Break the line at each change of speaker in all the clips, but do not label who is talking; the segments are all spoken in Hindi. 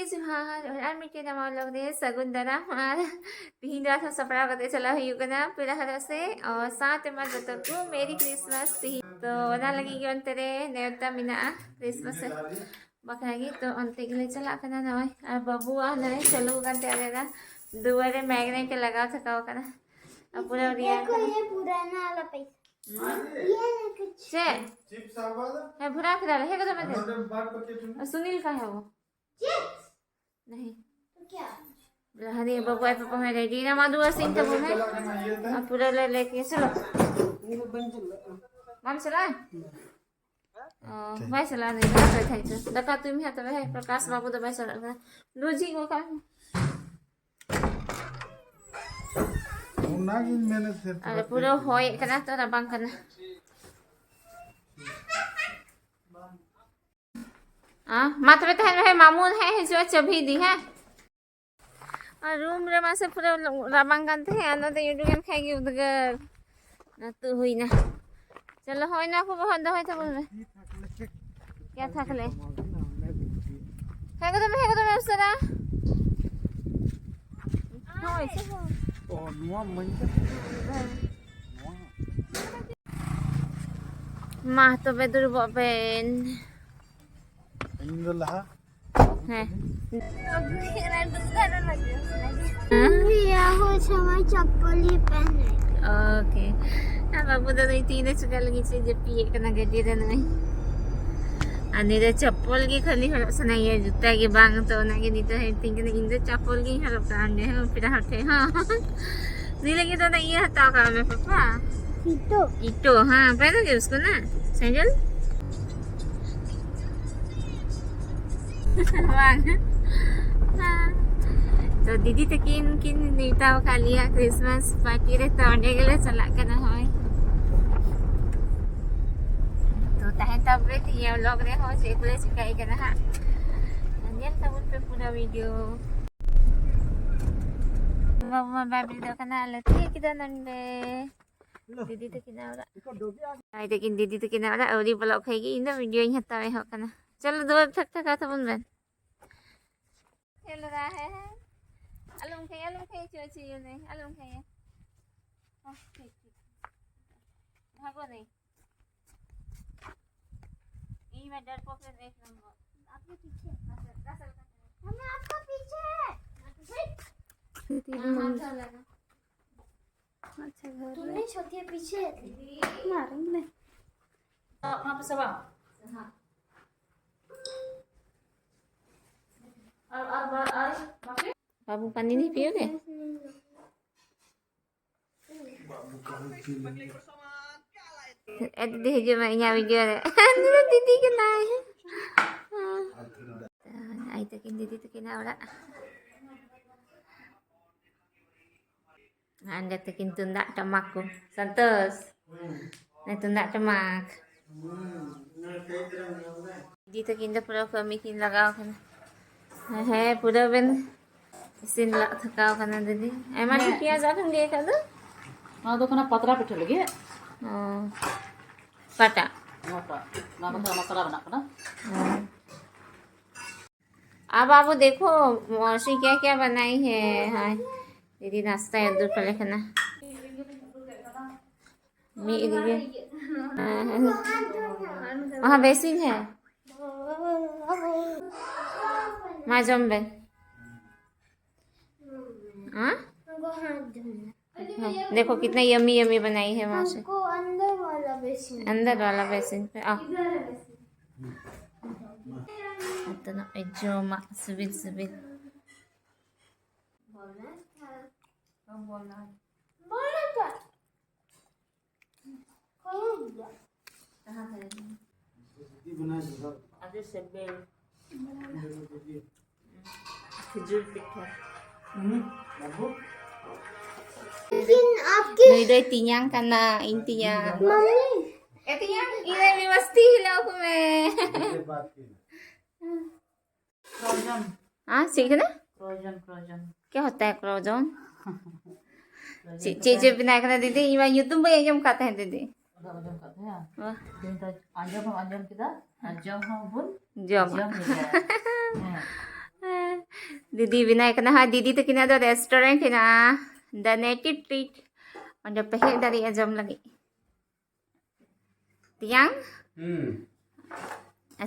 जोहार और आर मिटे नामा लोग दे सगुन दारा और तिहिन रात हम सपड़ा कते चला हुई कना पेड़ा हरा से और साथ में जतो को मेरी क्रिसमस तिहिन तो वना लगी कि अंतरे नेवता मिना क्रिसमस बखरागी तो अंते के लिए चला कना नय और बबुआ नय चलो करते आरेगा दुआरे मैग्नेट के लगा थकाओ कना अब पूरा रिया
देखो ये पुराना वाला पैसा ये ना कुछ
छे
चिप्स आवाला
है भुरा खड़ा है कदम में सुनील का है वो
चिप्स
नहीं
तो क्या
हरी बबुआ पापा में रेडी ना मादुआ सिंह तब है अब पूरा लेके चलो मम चला भाई चला नहीं भाई था तो दका तुम है तो है प्रकाश बाबू तो भाई चला रोजी को का
नागिन मैंने से
अरे पूरा होय कना तो रबांग कना मात्र तो है मामून है जो चबी दी है और रूम रे मासे पूरा रबांग करते हैं अन तो यूट्यूब गेम खाएगी उधर ना तू हुई ना चलो होय ना को बहुत दवाई तो बोल क्या थकले है को तो मैं उसरा होय से
ओ नुआ मंजा
माह तो बेदुर बबेन
इंदलहा
है
या हो समय चप्पल ही पहने
ओके बाबू तो तीन चुका लगी जे पिए कना गड्डी रन में अनि रे चप्पल की खाली हरप सनाई है जूता की बांग तो ना के नीतो है थिंक ने इन चप्पल की हरप कांडे है फिर हटे हां नहीं लगी तो नहीं हटा का में पापा इटो हां पहनोगे उसको ना सैंडल तो दीदी तो किन नीता का लिया क्रिसमस पार्टी रे तोड़ने के लिए चला करना है तो ताहे तब रे ये लोग रे हो से कुले सिखाई करना है अंजल तब पे पूरा वीडियो मम्मा बाबी तो कना लेती किधर नंदे दीदी तो किनारा आई लेकिन दीदी तो किनारा औरी ब्लॉग खाएगी इन वीडियो ही हता है कना चलो दो थक थका था बन चल रहा है अलम खाइए चोची ये नहीं अलम खाइए ठीक भागो नहीं ये मैं डर पोक एक नंबर आपके पीछे हमें आपका पीछे अच्छा घर
तुमने छोटी पीछे
मारूंगी मैं वहां पे सब हां और बाबू पानी नहीं पियोगे दीदी जो मैं यहाँ वीडियो दीदी के ना है आई तो किन दीदी तो किना वाला anda तो किन tundak tamak को संतोष नहीं tundak tamak दीदी तो किन पूरा कमी किन लगाओ खाना है पूरा बन इसिन ला थकाओ खाना दीदी एमा पियाज आखन लिए का दो
ना दो खाना पतरा पिठा लगे
काटा
मोटा ना तो मसाला बना करना
अब बाबू देखो मौसी क्या क्या बनाई है हाँ दीदी नाश्ता है दूर पहले खाना वहाँ बेसिन है माजम बे हाँ देखो कितना यमी यमी बनाई है वहाँ से अंदर वाला बेसिन पे आ तो ना जो मा सुबित
आगे से बेल खजूर पिठा
बाबू
लेकिन आपके
नहीं दे तियांग करना इन तियांग
मम्मी
तियांग इधर भी मस्ती हिलाओ को मैं
बात की
क्रोजन
हाँ सीखना
क्रोजन
क्या होता है क्रोजन चीजें बनाया करना दीदी ये यूट्यूब पे एकदम कहते हैं दीदी
क्रोजन कहते हैं दिन तो अंजम किधर अंजम हम बुन
जम
जम
दीदी बिना कना हाँ दीदी तो किना दो रेस्टोरेंट किना द नेटिव ट्रीट और पे हेक दारी जम लगी tiang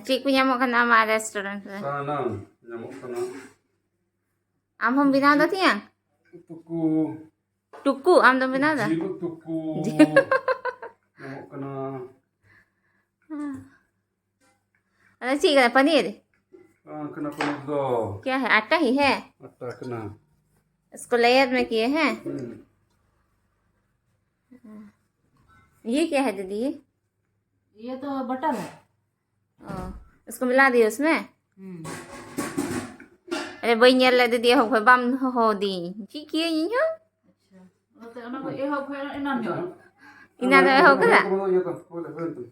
cik punya mau kena sama restoran
Sana nyamuk sana.
am hom bina do tiang
Tuku.
tuku am do bina do
Jilu tuku. Nyamuk kena.
ada cik kena paneer
Kena penuh do.
क्या है आटा ही है
Atta kena.
इसको लेयर में किए हैं ये क्या है दीदी
ये तो बटर है।
इसको मिला दिए उसमें अरे वही ले दीदी हो कोई बम हो दी जी किए ये हो
अच्छा वो तो ना को ये हो कोई इना नहीं
इना दे हो करा
Iya tuh, boleh bantu.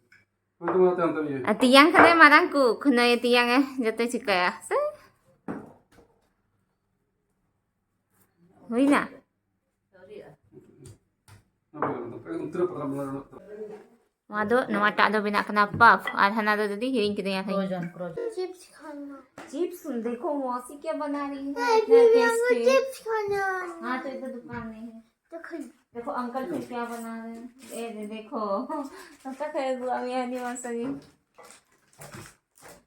Bantu mau tantam ya.
tiang kena marang ku kena ya tiang jatuh cika ya se Wih na
sorry
Apa itu? Pengen terus benar-benar.
Mado, nama tak ada bina kena puff. Arhana ada tadi hearing kita yang tadi.
Corrosion
chips खाना
चिप्स देखो मौसी क्या बना रही है
अभी हमको चिप्स खाना
हाँ तो इधर दुकान नहीं है
तो खाई
देखो अंकल फिर क्या बना रहे हैं देखो सबका खैर बुआ मियाँ नहीं मौसी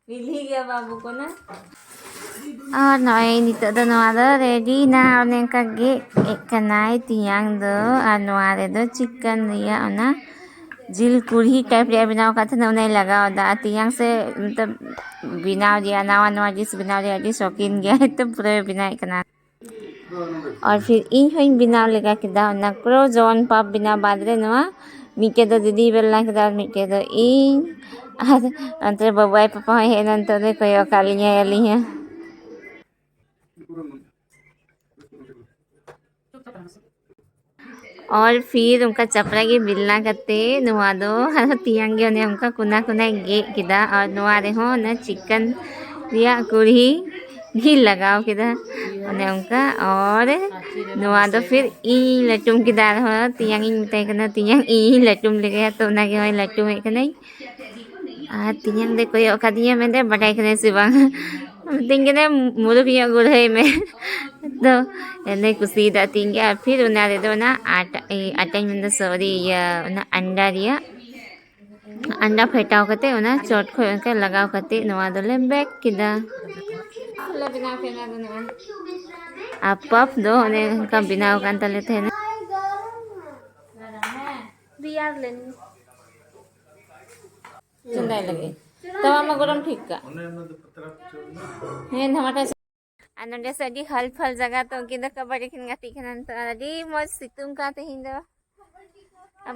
मिल ही गया बाबू को ना noy dito do no ado ready na onen kage ekanai tiang do anuare do chicken dia ona जिल कुड़ी टाइप रे बनाओ का था ना उन्हें लगा होता तियांग से मतलब बिना दिया नवा नवा जिस बिना दिया जिस शौकीन गया है तो पूरे बिना करना और फिर इन बिना लगा के दा ना क्रो जॉन पाप बिना बादरे नवा मीके दो दीदी बेलना के दा मीके दो इन अंतर बबाई पापा है नंतर दे कोई कालियां याली है और फिर उनका चपरा के बिलना करते नुआ दो हर तियांगे ने उनका कुना कुना गे किदा और नुआ रे हो ना चिकन रिया कुड़ी घी लगाओ किदा ने उनका और नुआ दो फिर ई लटुम किदा हो तियांगी मिताई कना तियांग ई लटुम ले गया तो ना के होय लटुम है कना आ तियांग दे कोई ओकादिया में दे बटाई कने सिबांग tinggalnya mulu punya gulai me तो नहीं कुछ दा तींगे और फिर उन्हें दे दो ना आटा आटा में तो सॉरी या ना अंडा दिया अंडा फेटाओ करते उन्हें चोट को उनका लगाओ करते नवा दो ले बैग किदा बिना फेना दो ना आप पफ दो उन्हें उनका बिना उकान लेते हैं ना
बियार लेनी
चुनाई लगे तब हम गरम ठीक का हैं हमारा Ano sadi hal-hal jaga to kita kabari kin ngati kanan to adi mo situng ka te hindo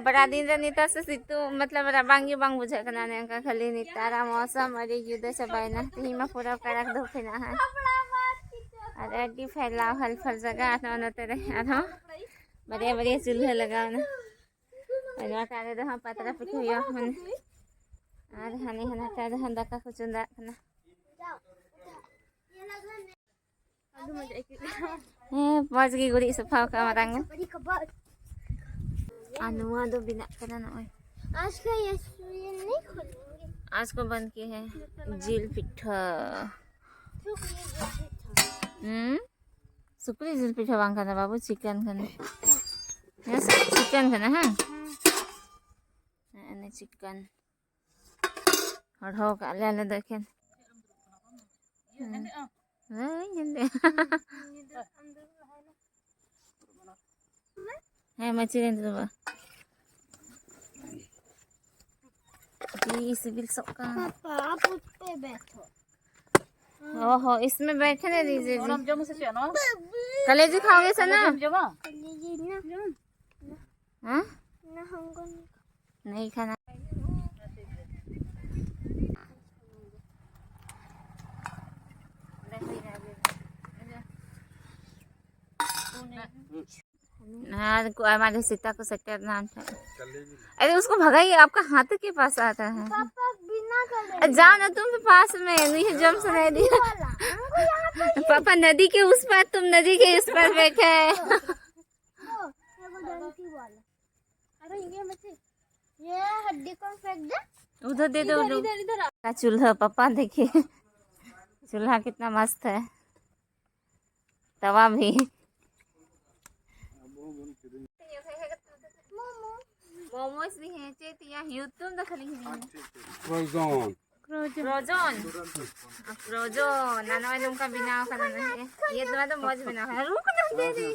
bada din ra nita se situ मतलब rabang yu bang bujha kana ne ka khali nitara मौसम अरे युद्ध सबाई ना ती मा पूरा करक दो फिना है अरे डी फैला हल-हल जगह न तेरे अनो बड़े बड़े चूल्हे लगाओ ना अनवा काने दो हम पतरा पिठो यो मन आर हने हना का हंदा का कुचुंदा kana मौज की गुड़ी सफा का मरंग अनुआ दो बिना करना ना
आज का ये नहीं खोलेंगे
आज को बंद किए हैं जिल पिठा सुपरी जिल पिठा बांग करना बाबू चिकन करना यस चिकन करना हाँ ने चिकन और हो का ले देखें है मछली तो बा ये सिविल सबका
पापा आप उस पे बैठो
ओहो इसमें बैठने दीजिए
ओनम जम से चनो
कलेजी खाओगे सना
जमा
जी ना
हाँ
ना हमको
नहीं खाना हाँ हमारे सीता को सत्या नाम था अरे उसको भगाइए आपका हाथ के पास आता है
पापा बिना करे
जाओ ना तुम पास में नहीं जम से रह दिया पापा नदी के उस पार तुम नदी के इस पार बैठे हैं
अरे ये मत ये हड्डी को फेंक दे
उधर दे दो चूल्हा पापा देखिए चूल्हा कितना मस्त है तवा भी मोमोज भी हैं चे तिया यूट्यूब दा खाली है
Frozen.
फ्रोजन फ्रोजन नाना वाले उनका बिना खाना नहीं ये तो मौज बिना खाना रुक ना दे दे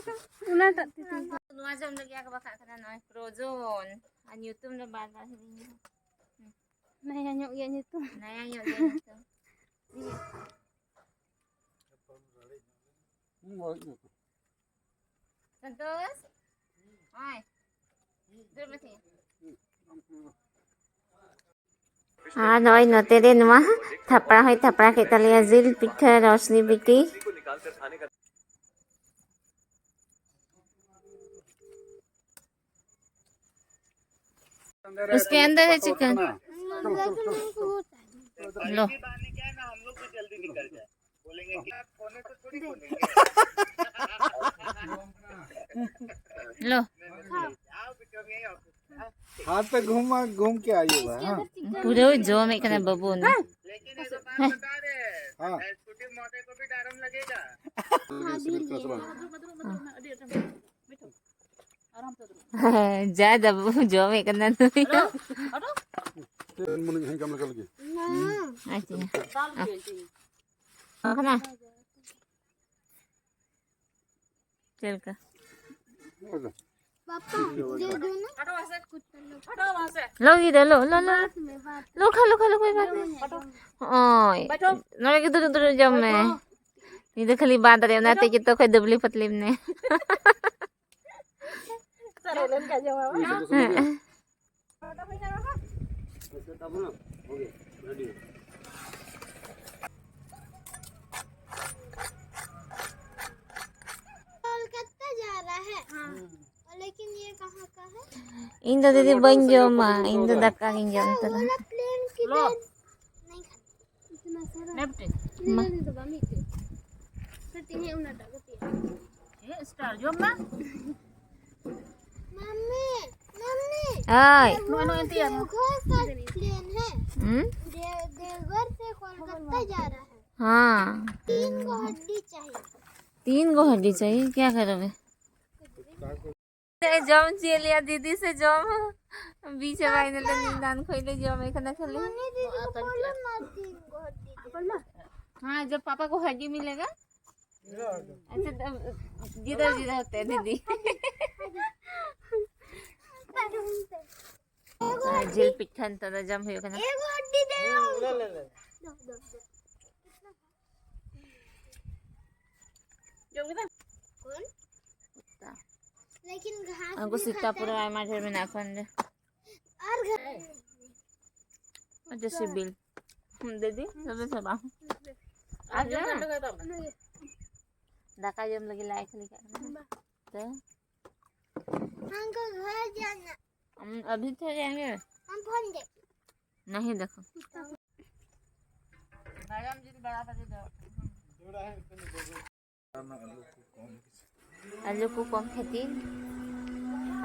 Una tak
नुआ जम लग गया का बखा खाना नहीं फ्रोजन और यूट्यूब में बार-बार है
Naya nyok ya itu.
नया ही हो गया तो संतोष आए दूर में थे हाँ नॉय नते दे नुआ थपड़ा के तले जिल पिठा रोशनी बिकी उसके अंदर है चिकन लो लो
हाथ पे घूम के आइएगा। हाँ
पूरे जो में करना बबू ने
हाँ
ज्यादा बबू जो में करना तो
Mending hingga mereka lagi.
अच्छा खाना चल का
पापा दे दो ना
लो इधर लो लो लो लो खा लो कोई बात नहीं ओए नरे के दूर जम मैं इधर खाली बात रहे ना ते तो कोई दुबली पतली ने
कोलकाता जा रहा है लेकिन ये कहाँ का है
इन तो दीदी बन जो मां इन तो धक्का इन जम तो
वाला प्लेन किधर नहीं इतना सारा
नेपटे
नहीं तो बामी के सती है उना डागती है
ये स्टार जो ना
मम्मी मम्मी
आय
नो एंती है
देवघर का प्लेन है देवघर से कोलकाता जा रहा है
हाँ
3 को हड्डी चाहिए
3 गो हड्डी चाहिए क्या करोगे जम लिया दीदी से जम बीच भाई ने निदान खोले जम एक ना खेले
मम्मी दीदी को बोलो ना 3 को हड्डी
हाँ जब पापा को हड्डी मिलेगा अच्छा जिधर जिधर होते हैं दीदी जिल पिठन तो जम हुई ना
एगो हड्डी दे ले कौन लेकिन घास
हमको सीता पूरा आय मार में ना फन दे
और
जैसे बिल दीदी सब आज दाका जम लगी लाइक नहीं करना तो
हमको घर जाना
हम अभी तो जाएंगे
हम फोन देख
नहीं देखो मैडम जी बड़ा कर दो आलू को कम खेती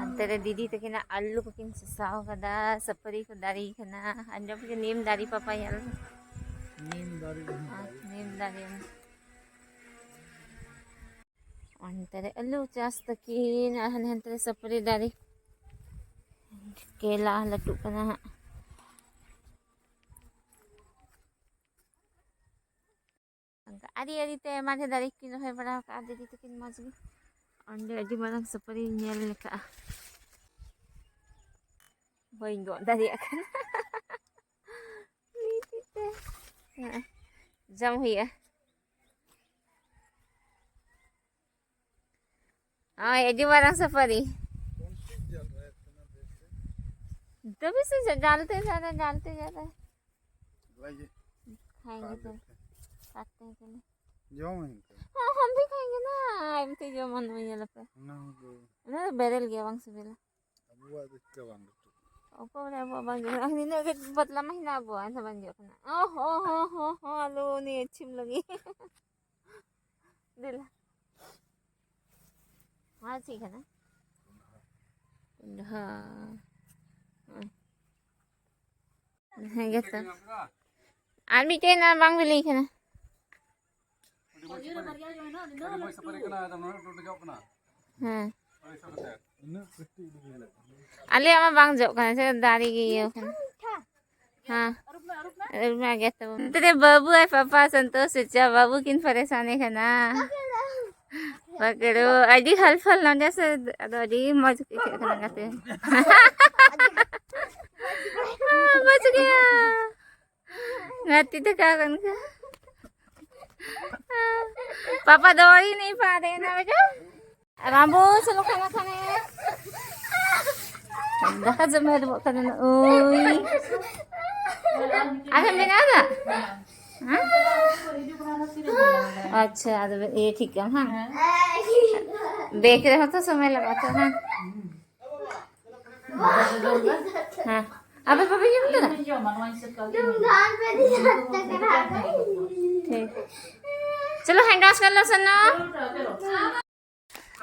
अंतरे दीदी तक ना आलू को किन साव कदा सपरी को दारी खना अंजम के नीम दारी पापा यार नीम दारी अंतरे आलू चास तकिन अंतरे सपरी दारी केला लटू कना आदि आदि ते माथे दारी की रहे बड़ा का दीदी तकिन मजगी अंडे अजी मारang सपरी nyel ka boy go dari akan jam huya अजी मारang सपरी तभी से डालते जा रहे खाएंगे तो खाते हैं चलो
जो
हाँ हम भी खाएंगे ना एमती जो मन में ये लपे
ना
ना बेरल गया वंश बेला
अब वो देख बंद
ओको रे वो बंद अभी ने के बदला महीना बो ऐसा बन गया ना ओहो हो हो हो लो ने अच्छी लगी दिल हाँ ठीक है ना हाँ है क्या तो आदमी के ना बांग भी लिखे ना
Mo sapari kana ada no to jawab kana.
हाँ
Ari sa kata.
Ina pasti ini lah.
अले ama bang jok kan से दाढ़ी की ये हाँ अरुप में आ गया तो तेरे बाबू है पापा संतोष सच्चा बाबू किन परेशानी है ना पकड़ो अड़ी हल्फल ना जैसे अड़ी मौज के खाना खाते हैं बच गया नाती तो क्या करना पापा दौड़ ही नहीं पा रहे ना बेटा रामबो चलो खाना खाने देखा जब मैं वो करना ओई अच्छा मेरा ना हाँ अच्छा तो ये ठीक है हाँ देख रहे हो तो समय लगा तो हाँ हाँ अब पापा ये बोलो ना ठीक चलो हैंड वॉश कर लो सुनो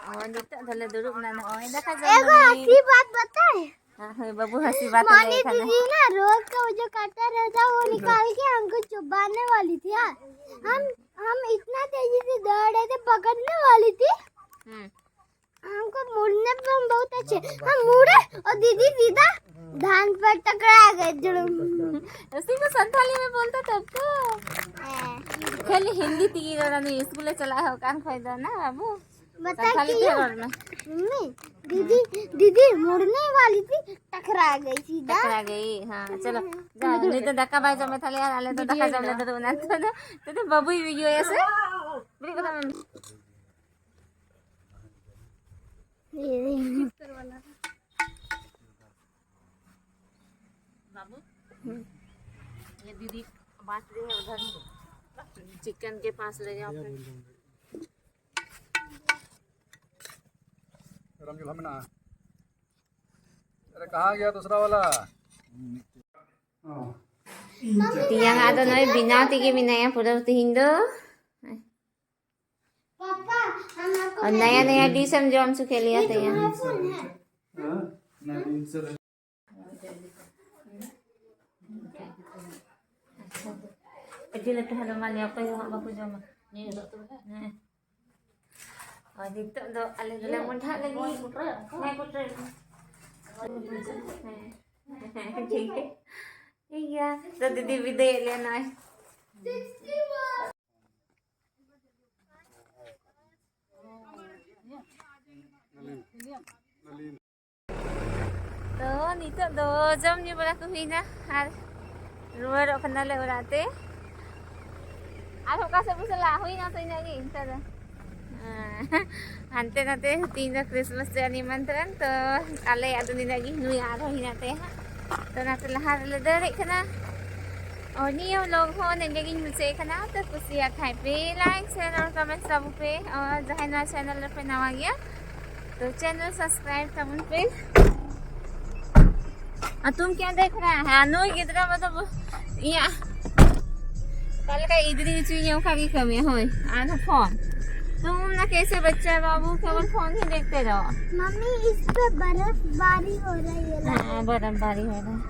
और निकता धले दुरुप ना ना ओए देखा
एगो हंसी बात बताए
हाँ बाबू हंसी बात
मानी दीदी ना रोज का वो जो काटा रहता वो निकाल के हमको चुबाने वाली थी यार हम इतना तेजी से दौड़ रहे थे पकड़ने वाली थी हमको मुड़ने पे हम बहुत अच्छे हम मुड़े और दीदी सीधा धान पर टकरा गए जुड़म
उसी को संथाली में बोलता तब तो खाली हिंदी तीर और नहीं स्कूल चला है कान फायदा ना बाबू
बता
संथाली
कि
तीर और ना
मम्मी दीदी मुड़ने वाली थी टकरा गई सीधा
टकरा गई हाँ चलो जाओ नहीं तो धक्का भाई जो मैं थाली यार आले तो धक्का जमले तो ना तो बाबू ही वीडियो ऐसे मेरी कथा में बाबू ये दीदी बात रही है उधर चिकन के पास ले जाओ फिर
रामजी हमना. अरे कहाँ गया दूसरा वाला? Oh.
Tiang ada noy bina tigi bina yang pura tihindo.
पापा हम आपको
और नया नया डिश हम जो हम सुखे लिया था यहाँ Kecil itu ada mali apa yang baku jama. Ni tu kan. और दीदी तो अलग अलग मुंडा लगी मैं कुटरे ठीक है ठीक है तो दीदी भी दे लेना है तो nito do jam ni bala ko hina har ruar okna le urate aro ka sa busala hui na to inagi tada hanté naté तीन क्रिसमस से निमंत्रण तो आले आदमी लगी नुई आ रही नाते तो नाते लहार ले दरे खना और नियो लोग हो ने लगी मुझे खना तो कुसिया खाई पे लाइक शेयर और कमेंट सब पे और जहां ना चैनल पे नवा गया तो चैनल सब्सक्राइब तमन पे तुम क्या देख रहा है अनु कितना मतलब या कल का इधरी चुईयों का की कमी होई आधा फोन तुम ना कैसे बच्चा बाबू केवल फोन ही देखते रहो
मम्मी इस पे बर्फबारी हो रही है
हाँ बर्फबारी हो रहा है